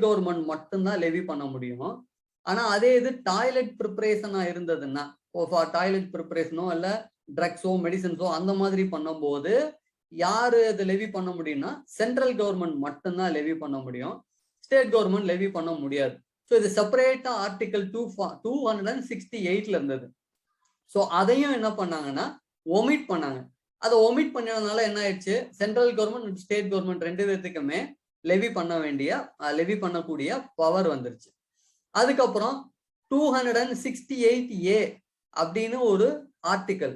Government மட்டும்தான் Levy பண்ண முடியும். ஆனா அதே இது டாய்லெட் ப்ரிப்பரேஷனா இருந்ததுன்னா, டாய்லெட் ப்ரிப்பரேஷனோ இல்ல ட்ரக்ஸோ மெடிசன்ஸோ அந்த மாதிரி பண்ணும்போது யாரு அது லெவி பண்ண முடியும்னா சென்ட்ரல் கவர்மெண்ட் மட்டும்தான் லெவி பண்ண முடியும். ஸ்டேட் கவர்மெண்ட் லெவி பண்ண முடியாது. ஸோ இது செப்பரேட்டா ஆர்டிகல் 268ல இருந்தது. ஸோ அதையும் என்ன பண்ணாங்கன்னா ஒமிட் பண்ணாங்க. அதை ஒமிட் பண்ணதுனால என்ன ஆயிடுச்சு, சென்ட்ரல் கவர்மெண்ட் ஸ்டேட் கவர்மெண்ட் ரெண்டு பேர்த்துக்குமே லெவி பண்ணக்கூடிய பவர் வந்துருச்சு. அதுக்கப்புறம் 268A அப்படின்னு ஒரு ஆர்டிக்கல்.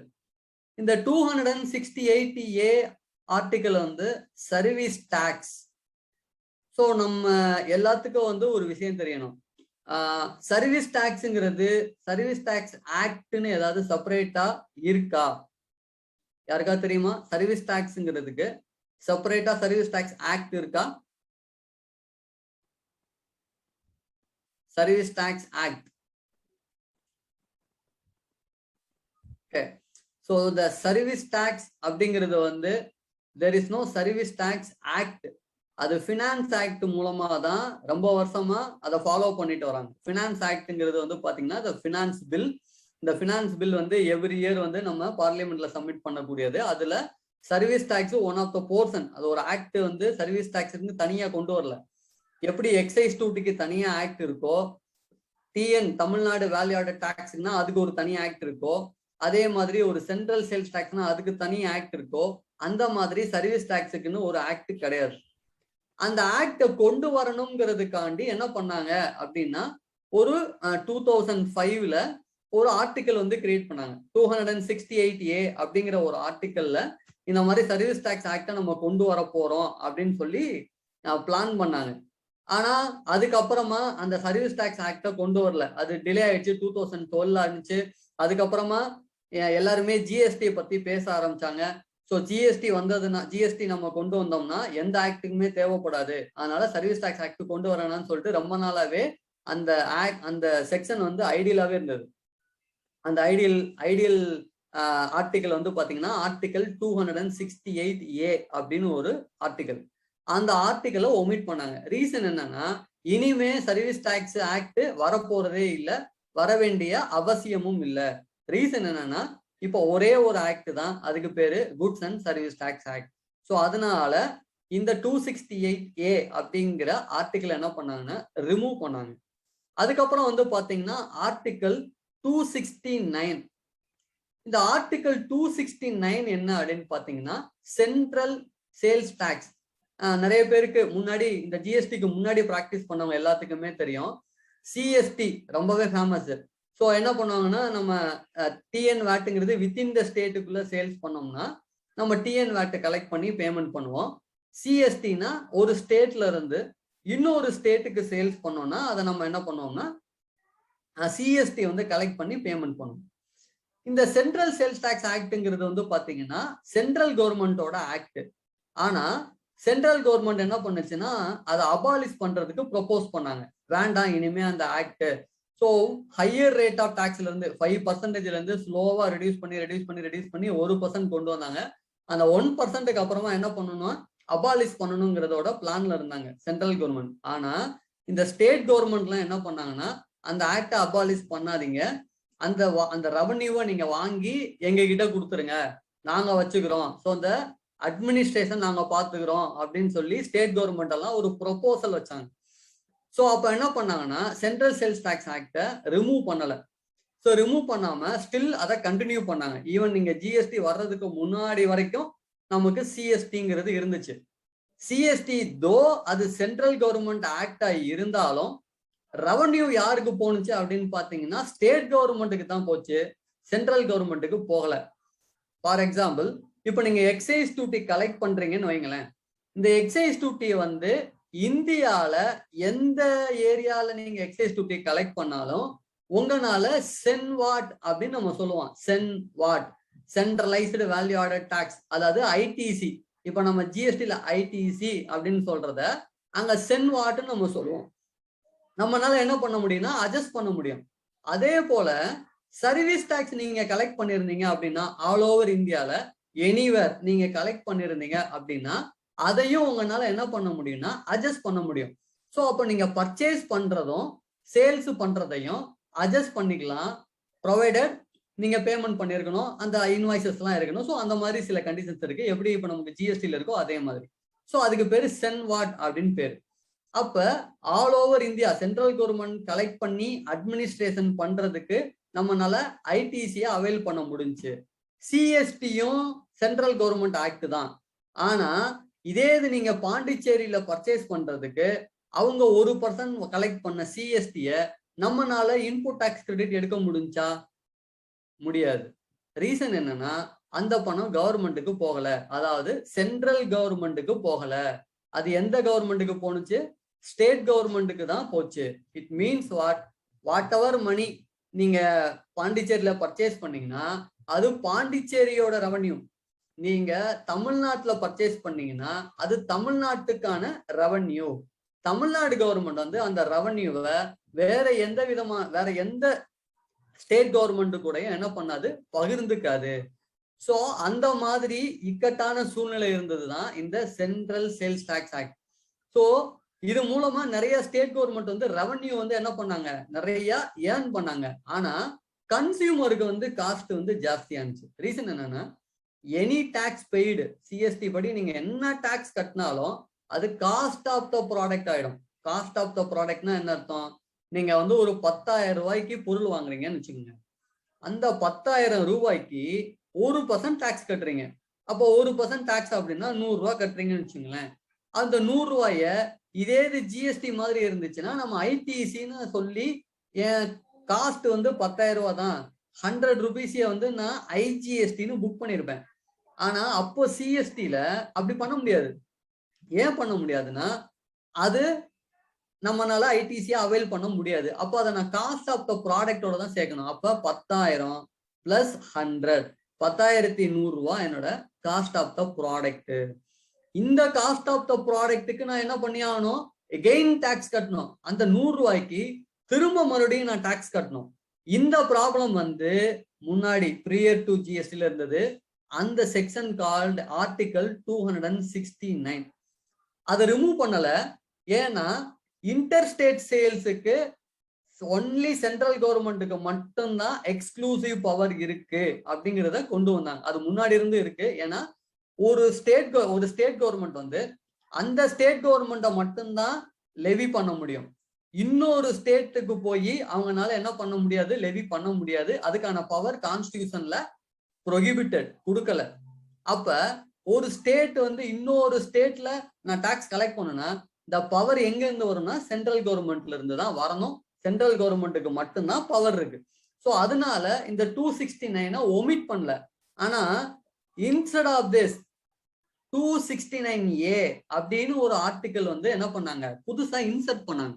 இந்த 268A ஆர்டிக்கல் வந்து சர்வீஸ் டாக்ஸ். ஸோ நம்ம எல்லாத்துக்கும் வந்து ஒரு விஷயம் தெரியணும். சர்வீஸ் டாக்ஸ்ங்கிறது சர்வீஸ் டாக்ஸ் ஆக்ட்னு ஏதாவது செப்பரேட்டா இருக்கா? யாருக்கா தெரியுமா? சர்வீஸ் டாக்ஸ்ங்கிறதுக்கு செப்பரேட்டா சர்வீஸ் டாக்ஸ் ஆக்ட் இருக்கா? Service tax act. Okay. So இந்த சர்வீஸ் டாக்ஸ் அப்படிங்கிறது வந்து there is no service tax act. அது ஃபினான்ஸ் ஆக்ட் மூலமா தான் ரொம்ப வருஷமா அதை ஃபாலோ பண்ணிட்டு வராங்க. ஃபினான்ஸ் ஆக்ட்ங்கிறது வந்து பாத்தீங்கன்னா ஃபினான்ஸ் பில். இந்த ஃபினான்ஸ் பில் வந்து எவ்ரி இயர் வந்து நம்ம பார்லிமெண்ட்ல சப்மிட் பண்ணக்கூடியது. அதுல service tax one of the portion. அது ஒரு ஆக்ட் வந்து சர்வீஸ் டாக்ஸ் தனியா கொண்டு வரல. எப்படி எக்ஸைஸ் டியூட்டிக்கு தனியா ஆக்ட் இருக்கோ, டிஎன் தமிழ்நாடு வேல்யூ ஆடட் டாக்ஸ்னா அதுக்கு ஒரு தனி ஆக்ட் இருக்கோ, அதே மாதிரி ஒரு சென்ட்ரல் சேல்ஸ் டாக்ஸ்னா அதுக்கு தனி ஆக்ட் இருக்கோ, அந்த மாதிரி சர்வீஸ் டாக்ஸுக்குன்னு ஒரு ஆக்ட் கிடையாது. அந்த ஆக்டை கொண்டு வரணுங்கிறதுக்காண்டி என்ன பண்ணாங்க அப்படின்னா ஒரு 2005ல ஒரு ஆர்டிக்கல் வந்து கிரியேட் பண்ணாங்க. 268A அப்படிங்கிற ஒரு ஆர்டிக்கல்ல இந்த மாதிரி சர்வீஸ் டாக்ஸ் ஆக்டை நம்ம கொண்டு வர போறோம் அப்படின்னு சொல்லி பிளான் பண்ணாங்க. ஆனா அதுக்கப்புறமா அந்த சர்வீஸ் டாக்ஸ் ஆக்டை கொண்டு வரல. அது டிலே ஆயிடுச்சு. 2012 இருந்துச்சு. அதுக்கப்புறமா எல்லாருமே ஜிஎஸ்டி பத்தி பேச ஆரம்பிச்சாங்க. ஸோ ஜிஎஸ்டி வந்ததுன்னா ஜிஎஸ்டி நம்ம கொண்டு வந்தோம்னா எந்த ஆக்டுக்குமே தேவைப்படாது, அதனால சர்வீஸ் டாக்ஸ் ஆக்ட் கொண்டு வரணும்னு சொல்லிட்டு ரொம்ப நாளாவே அந்த செக்ஷன் வந்து ஐடியலாவே இருந்தது. அந்த ஐடியல் ஆர்டிக்கல் வந்து பாத்தீங்கன்னா ஆர்டிக்கல் 268A அப்படின்னு ஒரு ஆர்டிக்கல். அந்த ஆர்டிக்கலை ஒமிட் பண்ணாங்க. ரீசன் என்னன்னா இனிமே சர்வீஸ் டாக்ஸ் ஆக்ட் வரப்போறதே இல்லை, வர வேண்டிய அவசியமும் இல்லை. ரீசன் என்னன்னா இப்போ ஒரே ஒரு ஆக்ட் தான், அதுக்கு பேரு goods and service tax act. So அதனால இந்த 268A அப்படிங்கிற ஆர்டிக்கல் என்ன பண்ணாங்கன்னா ரிமூவ் பண்ணாங்க. அதுக்கப்புறம் வந்து பாத்தீங்கன்னா ஆர்டிக்கல் 269. இந்த ஆர்டிக்கல் 269 என்ன அப்படின்னு பாத்தீங்கன்னா சென்ட்ரல் சேல்ஸ் டாக்ஸ். நிறைய பேருக்கு முன்னாடி இந்த ஜிஎஸ்டிக்கு முன்னாடி பிராக்டிஸ் பண்ணவங்க எல்லாத்துக்குமே தெரியும். சிஎஸ்டி ரொம்பவே ஃபேமஸ். ஸோ என்ன பண்ணுவாங்கன்னா நம்ம டிஎன் வேட்டுங்கிறது வித்தின் த ஸ்டேட்டுக்குள்ள சேல்ஸ் பண்ணோம்னா நம்ம டிஎன் வேட்டை கலெக்ட் பண்ணி பேமெண்ட் பண்ணுவோம். சிஎஸ்டினா ஒரு ஸ்டேட்ல இருந்து இன்னொரு ஸ்டேட்டுக்கு சேல்ஸ் பண்ணோம்னா அதை நம்ம என்ன பண்ணுவோம்னா சிஎஸ்டி வந்து கலெக்ட் பண்ணி பேமெண்ட் பண்ணுவோம். இந்த சென்ட்ரல் சேல்ஸ் டாக்ஸ் ஆக்ட்ங்கிறது வந்து பாத்தீங்கன்னா சென்ட்ரல் கவர்மெண்டோட ஆக்ட். ஆனா சென்ட்ரல் கவர்மெண்ட் என்ன பண்ணுச்சுன்னா அதை அபாலிஷ் பண்றதுக்கு ப்ரொபோஸ் பண்ணாங்க. வேண்டாம் இனிமே அந்த act. So higher rate of டாக்ஸ்ல இருந்து 5% இருந்து ஸ்லோவா ரெடியூஸ் பண்ணி 1% கொண்டு வந்தாங்க. அந்த 1%க்கு அப்புறமா என்ன பண்ணணும், அபாலிஷ் பண்ணணுங்கிறதோட பிளான்ல இருந்தாங்க சென்ட்ரல் கவர்மெண்ட். ஆனா இந்த ஸ்டேட் கவர்மெண்ட்லாம் என்ன பண்ணாங்கன்னா அந்த ஆக்டை அபாலிஷ் பண்ணாதீங்க, அந்த ரெவன்யூவை நீங்க வாங்கி எங்க கிட்ட கொடுத்துருங்க, நாங்க வச்சுக்கிறோம், ஸோ அந்த அட்மினிஸ்ட்ரேஷன் நாங்க பாத்துக்கிறோம் அப்படின்னு சொல்லி ஸ்டேட் கவர்மெண்ட் எல்லாம் ஒரு ப்ரொபோசல் வச்சாங்க. ஸோ அப்ப என்ன பண்ணாங்கன்னா சென்ட்ரல் சேல்ஸ் டாக்ஸ் ஆக்டை ரிமூவ் பண்ணல. ஸோ ரிமூவ் பண்ணாம ஸ்டில் அதை கண்டினியூ பண்ணாங்க. ஈவன் நீங்க ஜிஎஸ்டி வர்றதுக்கு முன்னாடி வரைக்கும் நமக்கு சிஎஸ்டிங்கிறது இருந்துச்சு. சிஎஸ்டி தோ அது சென்ட்ரல் கவர்மெண்ட் ஆக்டா இருந்தாலும் ரெவன்யூ யாருக்கு போனுச்சு அப்படின்னு பாத்தீங்கன்னா ஸ்டேட் கவர்மெண்ட்டுக்கு தான் போச்சு, சென்ட்ரல் கவர்மெண்ட்டுக்கு போகல. ஃபார் எக்ஸாம்பிள் இப்போ நீங்க எக்ஸைஸ் டியூட்டி கலெக்ட் பண்றீங்கன்னு வைங்களேன். இந்த எக்ஸைஸ் டியூட்டியை வந்து இந்தியால எந்த ஏரியால நீங்க எக்ஸைஸ் டியூட்டி கலெக்ட் பண்ணாலும் உங்களால சென்வாட் அப்படின்னு நம்ம சொல்லுவோம். சென்வாட் சென்ட்ரலைஸ்டு வேல்யூ ஆடட் டாக்ஸ், அதாவது ஐடிசி. இப்ப நம்ம ஜிஎஸ்டில ஐடிசி அப்படின்னு சொல்றத அங்க சென்வாட்னு நம்ம சொல்லுவோம். நம்மளால என்ன பண்ண முடியும்னா அட்ஜஸ்ட் பண்ண முடியும். அதே போல சர்வீஸ் டாக்ஸ் நீங்க கலெக்ட் பண்ணிருந்தீங்க அப்படின்னா ஆல் ஓவர் இந்தியால எனிவேர் நீங்க கலெக்ட் பண்ணிருந்தீங்க அப்படின்னா அதையும் உங்களால என்ன பண்ண முடியும்னா அட்ஜஸ்ட் பண்ண முடியும். ஸோ அப்போ நீங்க பர்ச்சேஸ் பண்றதும் சேல்ஸ் பண்றதையும் அட்ஜஸ்ட் பண்ணிக்கலாம், ப்ரொவைடட் நீங்க பேமெண்ட் பண்ணிருக்கணும், அந்த இன்வாய்சஸ் எல்லாம் இருக்கணும். ஸோ அந்த மாதிரி சில கண்டிஷன்ஸ் இருக்கு. எப்படி இப்போ நமக்கு ஜிஎஸ்டில இருக்கோ அதே மாதிரி. ஸோ அதுக்கு பேரு சென்வாட் அப்படின்னு பேரு. அப்ப all over India central government collect பண்ணி அட்மினிஸ்ட்ரேஷன் பண்றதுக்கு நம்மளால ஐடிசியை அவைல் பண்ண முடிஞ்சு. சிஎஸ்டியும் சென்ட்ரல் கவர்மெண்ட் ஆக்ட் தான். ஆனா இதே இது நீங்க பாண்டிச்சேரியில பர்ச்சேஸ் பண்றதுக்கு அவங்க 1% கலெக்ட் பண்ண சிஎஸ்டிய நம்மனால இன்புட் டாக்ஸ் கிரெடிட் எடுக்க முடிஞ்சா? முடியாது. ரீசன் என்னன்னா அந்த பணம் கவர்மெண்ட்டுக்கு போகல, அதாவது சென்ட்ரல் கவர்மெண்ட்டுக்கு போகல. அது எந்த கவர்மெண்ட்டுக்கு போனுச்சு? ஸ்டேட் கவர்மெண்ட்டுக்கு தான் போச்சு. இட் மீன்ஸ் வாட் எவர் மணி நீங்க பாண்டிச்சேரியில பர்ச்சேஸ் பண்ணீங்கன்னா அது பாண்டிச்சேரியோட ரெவன்யூ. நீங்க தமிழ்நாட்டுல பர்ச்சேஸ் பண்ணீங்கன்னா அது தமிழ்நாட்டுக்கான ரெவன்யூ. தமிழ்நாடு கவர்மெண்ட் வந்து அந்த ரெவன்யூவை வேற எந்த ஸ்டேட் கவர்மெண்ட் கூட என்ன பண்ணாது, பகிர்ந்துக்காது. சோ அந்த மாதிரி இக்கட்டான சூழ்நிலை இருந்ததுதான் இந்த central sales tax act. So இது மூலமா நிறைய ஸ்டேட் கவர்மெண்ட் வந்து ரெவன்யூ வந்து என்ன பண்ணாங்க, நிறைய ஏர்ன் பண்ணாங்க. ஆனா கன்சியூமருக்கு வந்து காஸ்ட் வந்து ஜாஸ்தியா இருந்துச்சு. ரீசன் என்னன்னா எனி டாக்ஸ் பெய்டு சிஎஸ்டி படி நீங்க என்ன டாக்ஸ் கட்டினாலும் அது காஸ்ட் ஆஃப் த ப்ராடக்ட் ஆயிடும். காஸ்ட் ஆஃப் த ப்ராடக்ட்னா என்ன அர்த்தம்? நீங்க வந்து ஒரு 10,000 ரூபாய்க்கு பொருள் வாங்குறீங்கன்னு வச்சுக்கோங்க. அந்த 10,000 ரூபாய்க்கு 1% டாக்ஸ் கட்டுறீங்க. அப்போ 1% டாக்ஸ் அப்படின்னா 100 ரூபாய் கட்டுறீங்கன்னு வச்சுங்களேன். அந்த 100 ரூபாய இதே இது ஜிஎஸ்டி மாதிரி இருந்துச்சுன்னா நம்ம ஐடிசின்னு சொல்லி என் காஸ்ட் வந்து 10,000 ரூபாய் தான், 100 ருபீஸைய வந்து நான் ஐஜிஎஸ்டின்னு புக் பண்ணியிருப்பேன். ஆனா அப்போ சிஎஸ்டில அப்படி பண்ண முடியாது. ஏன் பண்ண முடியாதுன்னா அது நம்மளால ஐடிசியை அவைல் பண்ண முடியாது. அப்போ அதை நான் காஸ்ட் ஆஃப் த ப்ராடக்டோட தான் சேர்க்கணும். அப்ப 10,000 பிளஸ் 100 10,100 ரூபாய் என்னோட காஸ்ட் ஆஃப் த ப்ராடக்ட். இந்த காஸ்ட் ஆஃப் த ப்ராடக்ட்டுக்கு நான் என்ன பண்ணி ஆகணும், எகெயின் டாக்ஸ் கட்டணும். அந்த 100 ரூபாய்க்கு திரும்ப மறுபடியும் நான் டாக்ஸ் கட்டணும். இந்த ப்ராப்ளம் வந்து முன்னாடி ப்ரியர் டு ஜிஎஸ்டில இருந்தது. அந்த செக்ஷன் கால்ட் ஆர்டிகல் 269. அதை ரிமூவ் பண்ணல. ஏன்னா இன்டர் ஸ்டேட் சேல்ஸுக்கு ஒன்லி சென்ட்ரல் கவர்மெண்ட்டுக்கு மட்டும்தான் எக்ஸ்க்ளூசிவ் பவர் இருக்கு அப்படிங்கிறத கொண்டு வந்தாங்க. அது முன்னாடி இருந்து இருக்கு. ஏன்னா ஒரு ஸ்டேட் கவர்மெண்ட் வந்து அந்த ஸ்டேட் கவர்மெண்ட்டை மட்டும்தான் லெவி பண்ண முடியும். இன்னொரு ஸ்டேட்டுக்கு போய் அவங்கனால என்ன பண்ண முடியாது, லெவி பண்ண முடியாது. அதுக்கான பவர் கான்ஸ்டிடியூஷன்ல ப்ரொஹிபிட்டட், கொடுக்கல. அப்ப ஒரு ஸ்டேட் வந்து இன்னொரு ஸ்டேட்ல நான் டாக்ஸ் கலெக்ட் பண்ணேன்னா இந்த பவர் எங்க இருந்து வரும்னா சென்ட்ரல் கவர்மெண்ட்ல இருந்து தான் வரணும். சென்ட்ரல் கவர்மெண்ட்டுக்கு மட்டும்தான் பவர் இருக்கு. ஸோ அதனால இந்த 269 ஒமிட் பண்ணல. ஆனா இன்ஸ்டெட் ஆஃப் திஸ் 269A அப்படின்னு ஒரு ஆர்டிகல் வந்து என்ன பண்ணாங்க, புதுசா இன்சர்ட் பண்ணாங்க.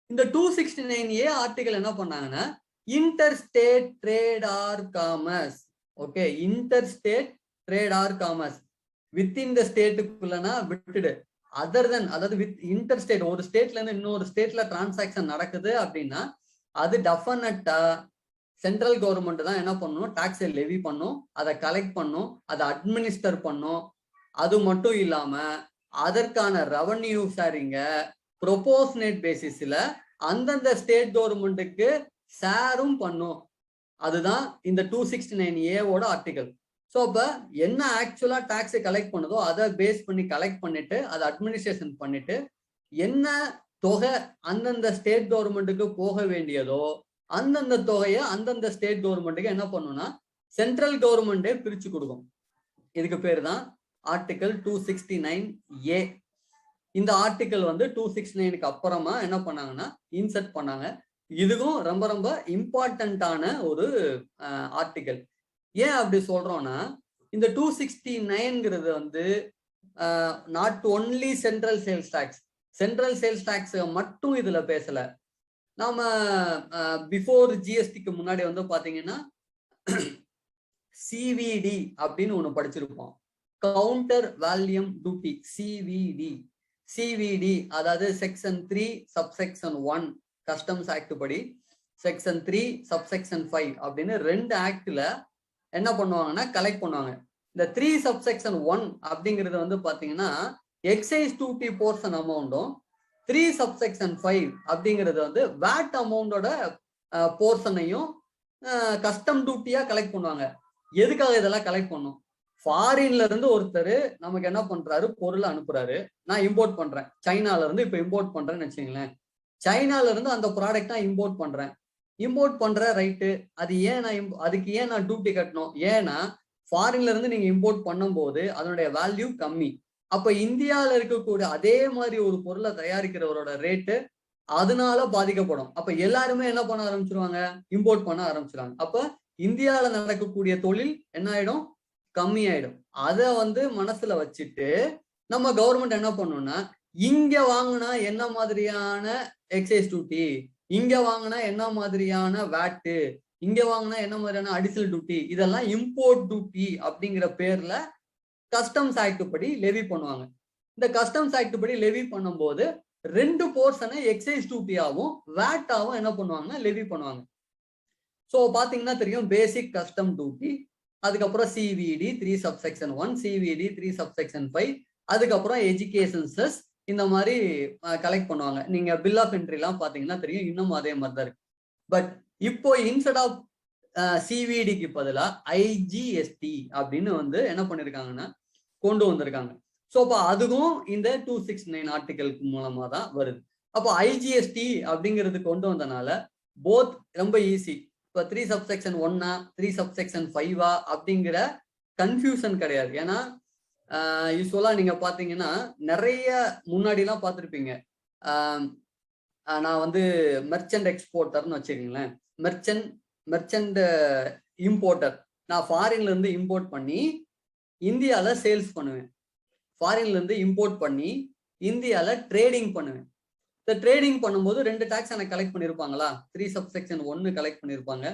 இந்த 269A ஆர்டிகல் என்ன பண்ணாங்கன்னா inter state trade or commerce. Okay, inter state trade or commerce within the ஸ்டேட்டுக்குள்ளனா விட்டுடு, அதர் தென், அதாவது வித் இன்டர் ஸ்டேட், ஒரு ஸ்டேட்ல இருந்து இன்னொரு ஸ்டேட்ல டிரான்சாக்சன் நடக்குது அப்படின்னா அது டெஃபினட்டா சென்ட்ரல் கவர்மெண்ட் தான் என்ன பண்ணணும், டாக்ஸை லெவி பண்ணும், அதை கலெக்ட் பண்ணும், அதை அட்மினிஸ்டர் பண்ணும். அது மட்டும் இல்லாம அதற்கான ரெவன்யூ ஷேரிங்க ப்ரொபோர்ஷனேட் பேசிஸ்ல அந்தந்த ஸ்டேட் கவர்மெண்ட்டுக்கு ஷேரும் பண்ணும். அதுதான் இந்த 269A ஆர்டிகல். ஸோ அப்ப என்ன ஆக்சுவலா டாக்ஸை கலெக்ட் பண்ணுதோ அதை பேஸ் பண்ணி கலெக்ட் பண்ணிட்டு அதை அட்மினிஸ்ட்ரேஷன் பண்ணிட்டு என்ன தொகை அந்தந்த ஸ்டேட் கவர்மெண்ட்டுக்கு போக வேண்டியதோ அந்தந்த தொகையை அந்தந்த ஸ்டேட் கவர்மெண்ட்டுக்கு என்ன பண்ணும்னா சென்ட்ரல் கவர்மெண்டே பிரிச்சு கொடுக்கும். இதுக்கு பேர் தான் ஆர்டிகல் 269A. இந்த ஆர்டிகல் வந்து 269க்கு அப்புறமா என்ன பண்ணாங்கன்னா இன்சர்ட் பண்ணாங்க. இதுவும் ரொம்ப ரொம்ப இம்பார்ட்டன்டான ஒரு ஆர்டிகல். ஏன் அப்படி சொல்றோம்னா இந்த 269ங்கிறது வந்து not only central sales tax, central sales tax மட்டும் இதுல பேசல. நாம பிஃபோர் ஜிஎஸ்டிக்கு முன்னாடி வந்து பாத்தீங்கன்னா சிவிடி அப்படின்னு ஒண்ணு படிச்சிருப்போம், கவுண்டர் வேல்யூம் டியூட்டி. சிவிடி அதாவது செக்ஷன் 3 சப்செக்ஷன் 1 கஸ்டம்ஸ் ஆக்ட் படி, செக்ஷன் 3 சப்செக்ஷன் 5 அப்படின்னு 2 ஆக்ட்ல என்ன பண்ணுவாங்கன்னா கலெக்ட் பண்ணுவாங்க. இந்த 3 சப்செக்ஷன் 1 அப்படிங்கிறது வந்து பாத்தீங்கன்னா எக்ஸைஸ் டியூட்டி போர்ஷன் அமௌண்ட்டும் 3(5) அப்படிங்கிறது வந்து வேட் அமௌண்டோட போர்ஷனையும் கஸ்டம் டியூட்டியா கலெக்ட் பண்ணுவாங்க. எதுக்காக இதெல்லாம் கலெக்ட் பண்ணும்? ஃபாரின்ல இருந்து ஒருத்தர் நமக்கு என்ன பண்றாரு, பொருளை அனுப்புறாரு. நான் இம்போர்ட் பண்றேன், சைனால இருந்து இப்ப இம்போர்ட் பண்றேன்னு வச்சுங்களேன். சைனால இருந்து அந்த ப்ராடக்ட் நான் இம்போர்ட் பண்றேன். இம்போர்ட் பண்ற ரைட்டு, அது ஏன் அதுக்கு ஏன் நான் டியூட்டி கட்டணும்? ஏன்னா ஃபாரின்ல இருந்து நீங்க இம்போர்ட் பண்ணும்போது அதனுடைய வேல்யூ கம்மி. அப்ப இந்தியால இருக்கக்கூடிய அதே மாதிரி ஒரு பொருளை தயாரிக்கிறவரோட ரேட்டு அதனால பாதிக்கப்படும். அப்ப எல்லாருமே என்ன பண்ண ஆரம்பிச்சிருவாங்க, இம்போர்ட் பண்ண ஆரம்பிச்சிருவாங்க. அப்ப இந்தியால நடக்கக்கூடிய தொழில் என்ன ஆயிடும், கம்மி ஆயிடும். அத வந்து மனசுல வச்சுட்டு நம்ம கவர்மெண்ட் என்ன பண்ணணும்னா, இங்க வாங்கினா என்ன மாதிரியான எக்ஸைஸ் டியூட்டி, இங்க வாங்கினா என்ன மாதிரியான வேட்டு, இங்க வாங்கினா என்ன மாதிரியான அடிஷனல் டியூட்டி, இதெல்லாம் இம்போர்ட் டியூட்டி அப்படிங்கிற பேர்ல கஸ்டம்ஸ் ஆக்ட் படி லெவி பண்ணுவாங்க. இந்த கஸ்டம்ஸ் ஆக்ட் படி லெவி பண்ணும்போது 2 போர்ஷனை எக்ஸைஸ் டியூட்டியாவும் வேட்டாவும் என்ன பண்ணுவாங்கன்னா லெவி பண்ணுவாங்க. ஸோ பாத்தீங்கன்னா தெரியும், பேசிக் கஸ்டம் டியூட்டி, அதுக்கப்புறம் சிவிடி 3(1), சிவிடி 3(5), அதுக்கப்புறம் எஜுகேஷன் செஸ், இந்த மாதிரி கலெக்ட் பண்ணுவாங்க. நீங்க பில் ஆஃப் என்ட்ரி எல்லாம் பாத்தீங்கன்னா தெரியும், இன்னும் அதே மாதிரி தான் இருக்கு. பட் இப்போ இன்ஸ்டெட் ஆஃப் சிவிடிக்கு பதிலா ஐஜிஎஸ்டி அப்படின்னு வந்து என்ன பண்ணிருக்காங்கன்னா கொண்டு வந்திருக்காங்க. ஸோ அப்போ அதுவும் இந்த 269 ஆர்டிகலுக்கு மூலமா தான் வருது. அப்போ ஐஜிஎஸ்டி அப்படிங்கிறது கொண்டு வந்தனால போத் ரொம்ப ஈஸி. இப்போ 3(1) 3(5) அப்படிங்கிற கன்ஃபியூஷன் கிடையாது. ஏன்னா யூஸ்வலா நீங்க பாத்தீங்கன்னா நிறைய முன்னாடி எல்லாம் பார்த்துருப்பீங்க. நான் வந்து மெர்ச்சன்ட் எக்ஸ்போர்ட்டர்னு வச்சுக்கீங்களேன், மெர்ச்சன்ட் இம்போர்ட்டர். நான் ஃபாரின்ல இருந்து இம்போர்ட் பண்ணி இந்தியால சேல்ஸ் பண்ணுவேன். ஃபாரின்ல இருந்து இம்போர்ட் பண்ணி இந்தியால ட்ரேடிங் பண்ணுவேன். இந்த ட்ரேடிங் பண்ணும்போது 2 டாக்ஸ் எனக்கு கலெக்ட் பண்ணிருப்பாங்களா? 3(1) கலெக்ட் பண்ணிருப்பாங்க,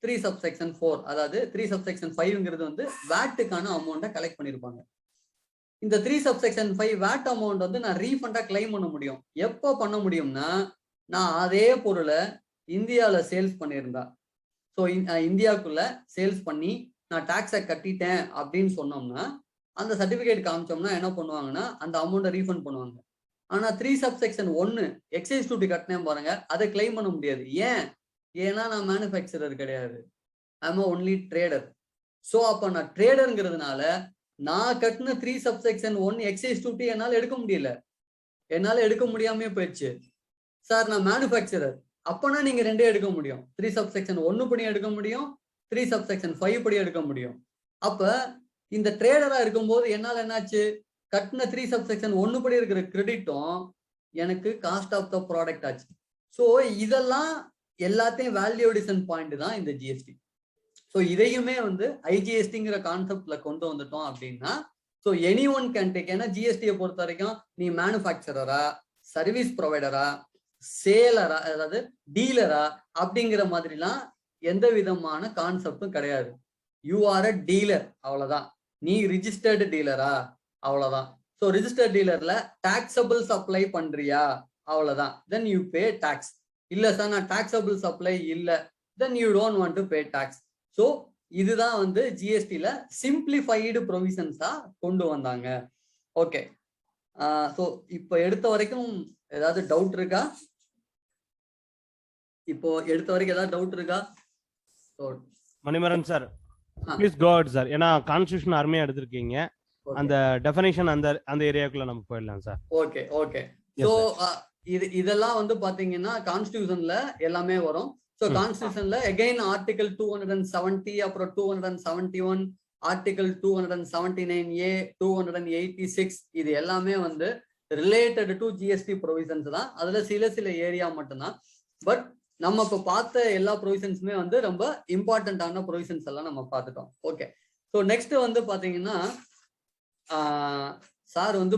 3(4), அதாவது 3(5) வந்து வேட்டுக்கான அமௌண்ட்டை கலெக்ட் பண்ணிருப்பாங்க. இந்த 3(5) வேட் அமௌண்ட் வந்து நான் ரீஃபண்டா கிளைம் பண்ண முடியும். எப்போ பண்ண முடியும்னா, நான் அதே பொருளை இந்தியால சேல்ஸ் பண்ணியிருந்தா. ஸோ இந்தியாவுக்குள்ள சேல்ஸ் பண்ணி நான் டாக்ஸை கட்டிட்டேன் அப்படின்னு சொன்னோம்னா, அந்த சர்டிபிகேட் காமிச்சோம்னா என்ன பண்ணுவாங்கன்னா அந்த அமௌண்ட்டை ரீஃபண்ட் பண்ணுவாங்க. ஆனா 3(1) எக்ஸைஸ் டியூட்டி கட்டினேன் பாருங்க, அதை கிளைம் பண்ண முடியாது. ஏன்னா நான் மேனுஃபேக்சரர் கிடையாது, I am only trader. So அப்ப நான் ட்ரேடருங்கிறதுனால நான் கட்டின 3(1) எக்ஸைஸ் டியூட்டி என்னால எடுக்க முடியல. என்னால எடுக்க முடியாம போயிடுச்சு. சார் நான் மேனுஃபேக்சரர், அப்பனா நீங்க 2 எடுக்க முடியும். 3(1) படி எடுக்க முடியும், 3(5) படி எடுக்க முடியும். அப்ப இந்த ட்ரேடரா இருக்கும்போது என்னால என்னாச்சு, கட்டின 3(1) படி இருக்கிற கிரெடிட்டும் எனக்கு காஸ்ட் ஆஃப் த ப்ராடக்ட் ஆச்சு. ஸோ இதெல்லாம் எல்லாத்தையும் வேல்யூடிஷன் பாயிண்ட் தான் இந்த ஜிஎஸ்டி. ஸோ இதையுமே வந்து ஐஜிஎஸ்டிங்கிற கான்செப்ட்ல கொண்டு வந்துட்டோம் அப்படின்னா, so any one can take. ஏன்னா ஜிஎஸ்டியை பொறுத்த வரைக்கும் நீ மேனுஃபேக்சரரா, சர்வீஸ் ப்ரொவைடரா, சேலரா, அதாவது டீலரா அப்படிங்கிற மாதிரிலாம் எந்த விதமான கான்செப்டும் கிடையாது. யூ ஆர் அ டீலர், அவ்வளவுதான். நீ ரிஜிஸ்டர்டு டீலரா, அவ்வளவுதான். ஸோ ரிஜிஸ்டர்ட் டீலர்ல டாக்ஸபிள் சப்ளை பண்றியா, அவ்வளவுதான். Then you pay tax. இல்ல சார் நான் டாக்ஸபிள் சப்ளை இல்ல, then you don't want to pay tax. So இதுதான் வந்து ஜிஎஸ்டில சிம்பிளிஃபைடு ப்ரொவிஷன்ஸா கொண்டு வந்தாங்க. ஓகே, ஸோ இப்போ எடுத்த வரைக்கும் ஏதாவது டவுட் இருக்கா? இப்போ எடுத்த வரைக்கும் ஏதாவது டவுட் இருக்கா? Manimaran sir, please go out sir. ஏன்னா கான்ஸ்டிடியூஷன் அருமையா எடுத்திருக்கீங்க. அந்த டெஃபினேஷன் அந்த ஏரியாக்குள்ள நம்ம போயிடலாம் சார். Okay okay. ஸோ இதெல்லாம் வந்து பாத்தீங்கன்னா கான்ஸ்டிடியூஷன்ல எல்லாமே வரும். ஸோ கான்ஸ்டிடியூஷன்ல அகைன் ஆர்டிகல் 270, அப்புறம் 271, ஆர்டிகல் 279A, 286, இது எல்லாமே வந்து ரிலேட்டட் டு ஜிஎஸ்டி ப்ரொவிஷன்ஸ் தான். அதுல சில ஏரியா மட்டும்தான். பட் நம்ம இப்ப பார்த்த எல்லா ப்ரொவிஷன்ஸுமே வந்து ரொம்ப இம்பார்ட்டன்டான ப்ரொவிஷன்ஸ் எல்லாம் நம்ம பார்த்துட்டோம். ஓகே, ஸோ நெக்ஸ்ட் வந்து பாத்தீங்கன்னா சார் வந்து